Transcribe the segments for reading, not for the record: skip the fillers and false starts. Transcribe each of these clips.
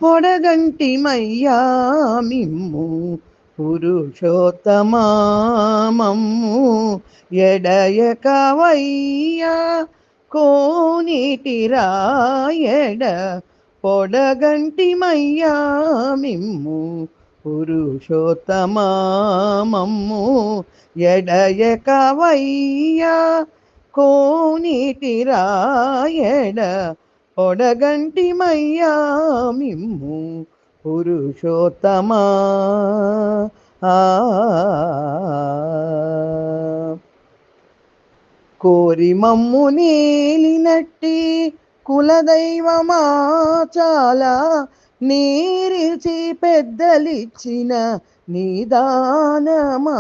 పొడగంటిమయ్యా మిమ్ము పురుషోత్తమా మమ్ము ఎడయకవయ్యా కోనేటి రాయడ పొడగంటిమయ్యా మిమ్ము పురుషోత్తమా మమ్ము ఎడయకవయ్యా కోనేటి రాయడ పొడగంటిమయ్యా మిమ్ము పురుషోత్తమా. ఆ కోరి మమ్ము నేలినట్టి కులదైవమా చాలా నీరిచి పెద్దలిచ్చిన నిదానమా.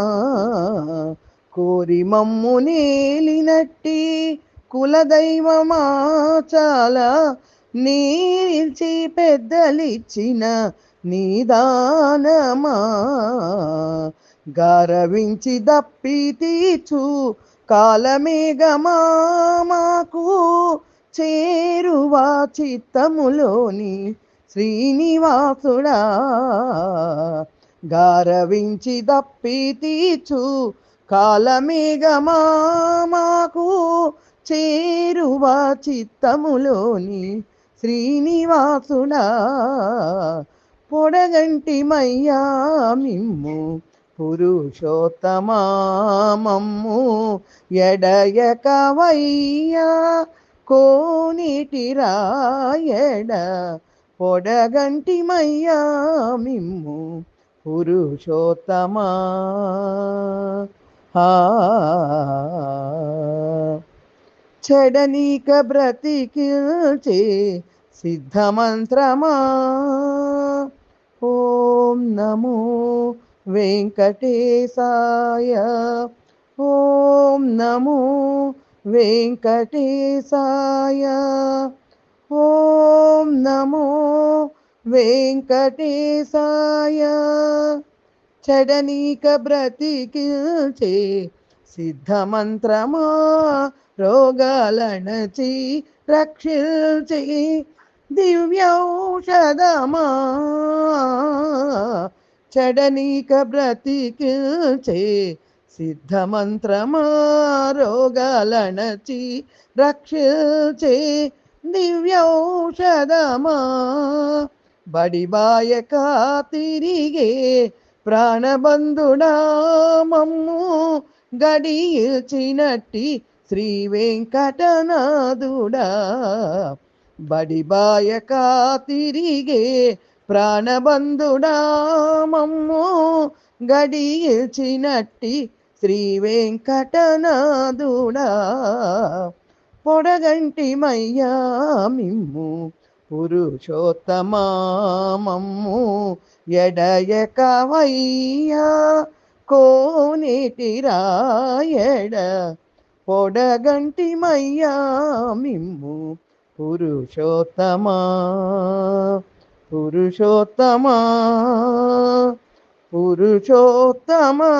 కోరి మమ్ము నేలినట్టి కులదైవమా చాలా నీరిచి పెద్దలిచ్చిన నిదానమా. గారవించి దప్పి తీర్చు కాలమేఘమా మాకు చేరువా చిత్తములోని శ్రీనివాసుడా. గారవించి దప్పి తీర్చు కాలమేఘమా మాకు చేరువా చిత్తములోని శ్రీనివాసుడా. పొడగంటిమయ్యా మిమ్ము పురుషోత్తమా మమ్ము ఎడయకవయ్యా కోనేటి రాయడ పొడగంటిమయ్యా మిమ్ము పురుషోత్తమా. చెడనీక బ్రతికిల్చే సిద్ధమంత్రమా. ఓం నమో వెంకటేశాయ. ఓం నమో వెంకటేశాయ. ఓం నమో వెంకటేశాయ. చెడనీక బ్రతికిల్చే సిద్ధమంత్రమా రోగాలనచి రక్షిల్చి దివ్యౌషధమా. చెడనీక బ్రతికిల్చే సిద్ధమంత్రమా రోగాలనచి రక్షిల్చే దివ్యౌషధమా. బడిబాయక తిరిగే ప్రాణబంధుడా మమ్ము గడిచినట్టి శ్రీ వెంకటనాథుడా. బడిబాయక తిరిగే ప్రాణబంధుడా మమ్ము గడిచినట్టి శ్రీ వెంకటనాథుడా. పొడగంటిమయ్యా మిమ్ము పురుషోత్తమా మమ్ము ఎడయకవయ్యా కోనేటి రాయడ పొడగంటిమయ్యా మిమ్ము పురుషోత్తమా. పురుషోత్తమా పురుషోత్తమా.